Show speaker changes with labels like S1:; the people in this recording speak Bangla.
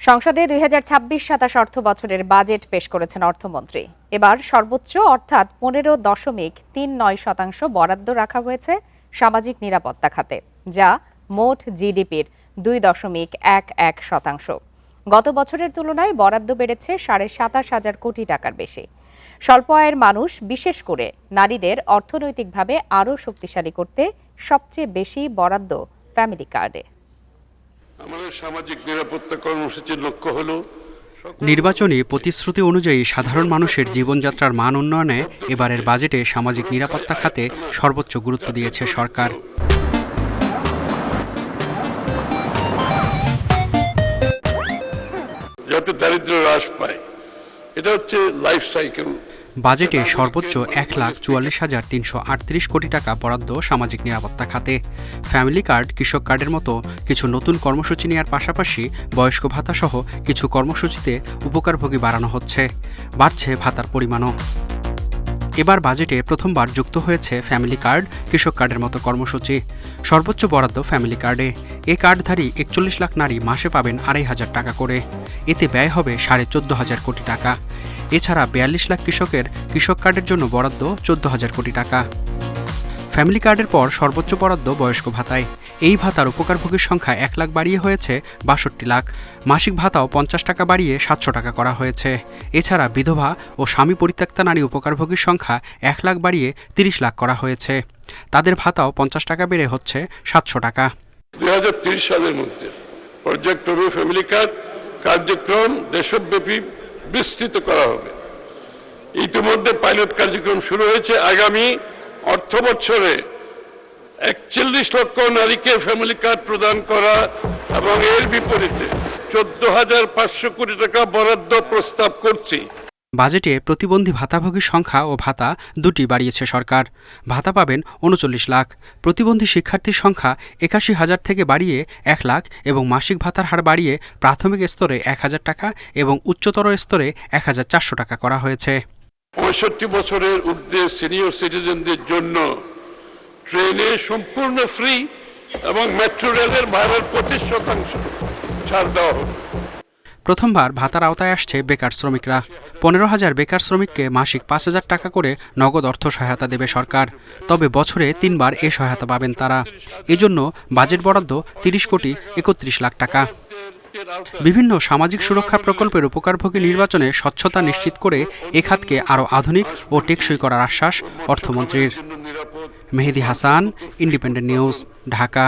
S1: সংসদে ২০২৬-২৭ অর্থ বছরের বাজেট পেশ করেছেন অর্থমন্ত্রী। এবার সর্বোচ্চ অর্থাৎ ১৫.৩৯% বরাদ্দ রাখা হয়েছে সামাজিক নিরাপত্তা খাতে, যা মোট জিডিপির ২.১১%। গত বছরের তুলনায় বরাদ্দ বেড়েছে ২৭,৫০০ কোটি টাকার বেশি। স্বল্প আয়ের মানুষ, বিশেষ করে নারীদের অর্থনৈতিকভাবে আরও শক্তিশালী করতে সবচেয়ে বেশি বরাদ্দ ফ্যামিলি কার্ডে।
S2: আমাদের সামাজিক নিরাপত্তা কর্মসূচির লক্ষ্য হল
S3: নির্বাচনী প্রতিশ্রুতি অনুযায়ী সাধারণ মানুষের জীবনযাত্রার মান উন্নয়নে এবারের বাজেটে সামাজিক নিরাপত্তা খাতে সর্বোচ্চ গুরুত্ব দিয়েছে সরকার।
S2: যাতে দারিদ্র্য হ্রাস পায়, এটা হচ্ছে লাইফ সাইকেল।
S3: বাজেটে সর্বোচ্চ ১,৪৪,৩৩৮ কোটি টাকা বরাদ্দ সামাজিক নিরাপত্তা খাতে। ফ্যামিলি কার্ড, কৃষক কার্ডের মতো কিছু নতুন কর্মসূচি নেওয়ার পাশাপাশি বয়স্ক ভাতা সহ কিছু কর্মসূচিতে উপকারভোগী বাড়ানো হচ্ছে, বাড়ছে ভাতার পরিমাণও। এবার বাজেটে প্রথমবার যুক্ত হয়েছে ফ্যামিলি কার্ড, কৃষক কার্ডের মতো কর্মসূচি। সর্বোচ্চ বরাদ্দ ফ্যামিলি কার্ডে। এই কার্ডধারী ৪১ লাখ নারী মাসে পাবেন ২৫০০ টাকা করে। এতে ব্যয় হবে ১৪,৫০০ কোটি টাকা। এছাড়া ৪২ লাখ কৃষকের কৃষক কার্ডের জন্য বরাদ্দ ১৪,০০০ কোটি টাকা। ফ্যামিলি কার্ডের পর সর্বোচ্চ বরাদ্দ বয়স্ক ভাতায়। এই ভাতার উপকারভোগীর সংখ্যা ১ লাখ বাড়িয়ে হয়েছে ৬২ লাখ। মাসিক ভাতাও ৫০ টাকা বাড়িয়ে ৭০০ টাকা করা হয়েছে। এছাড়া বিধবা ও স্বামী পরিত্যক্তা নারী উপকারভোগীর সংখ্যা ১ লাখ বাড়িয়ে ৩০ লাখ করা হয়েছে। তাদের ভাতাও ৫০ টাকা বেড়ে হচ্ছে ৭০০ টাকা।
S2: ২০৩০ সালের মধ্যে পর্যায়ক্রমে ফ্যামিলি কার্ড কার্যক্রম দেশব্যাপী বিস্তৃত করা হবে। ইতিমধ্যে পাইলট কার্যক্রম শুরু হয়েছে। আগামী অর্থ বছরে ৪১ লক্ষ নারীকে ফ্যামিলি কার্ড প্রদান করা এবং এর বিপরীতে ১৪,৫০০ কোটি টাকা বরাদ্দ প্রস্তাব করছি।
S3: বাজেটে প্রতিবন্ধী ভাতাভোগীর সংখ্যা ও ভাতা দুটি বাড়িয়েছে সরকার। ভাতা পাবেন ৩৯ লাখ। প্রতিবন্ধী শিক্ষার্থীর সংখ্যা ৮১,০০০ থেকে বাড়িয়ে ১ লাখ এবং মাসিক ভাতার হার বাড়িয়ে প্রাথমিক স্তরে ১,০০০ টাকা এবং উচ্চতর স্তরে ১,৪০০ টাকা করা হয়েছে।
S2: ৬৫ বছরের ঊর্ধ্বে সিনিয়র সিটিজেনদের জন্য ট্রেনে সম্পূর্ণ ফ্রি এবং মেট্রো রেলের ভাড়ার ২৫% ছাড় দেওয়া হবে।
S3: প্রথমবার ভাতার আওতায় আসছে বেকার শ্রমিকরা। ১৫,০০০ বেকার শ্রমিককে মাসিক ৫,০০০ টাকা করে নগদ অর্থ সহায়তা দেবে সরকার। তবে বছরে ৩ বার এ সহায়তা পাবেন তারা। এজন্য বাজেট বরাদ্দ ৩০,৩১,০০,০০০ লাখ টাকা। বিভিন্ন সামাজিক সুরক্ষা প্রকল্পের উপকারভোগী নির্বাচনে স্বচ্ছতা নিশ্চিত করে এ খাতকে আরও আধুনিক ও টেকসই করার আশ্বাস অর্থমন্ত্রীর। মেহেদী হাসান, ইন্ডিপেন্ডেন্ট নিউজ, ঢাকা।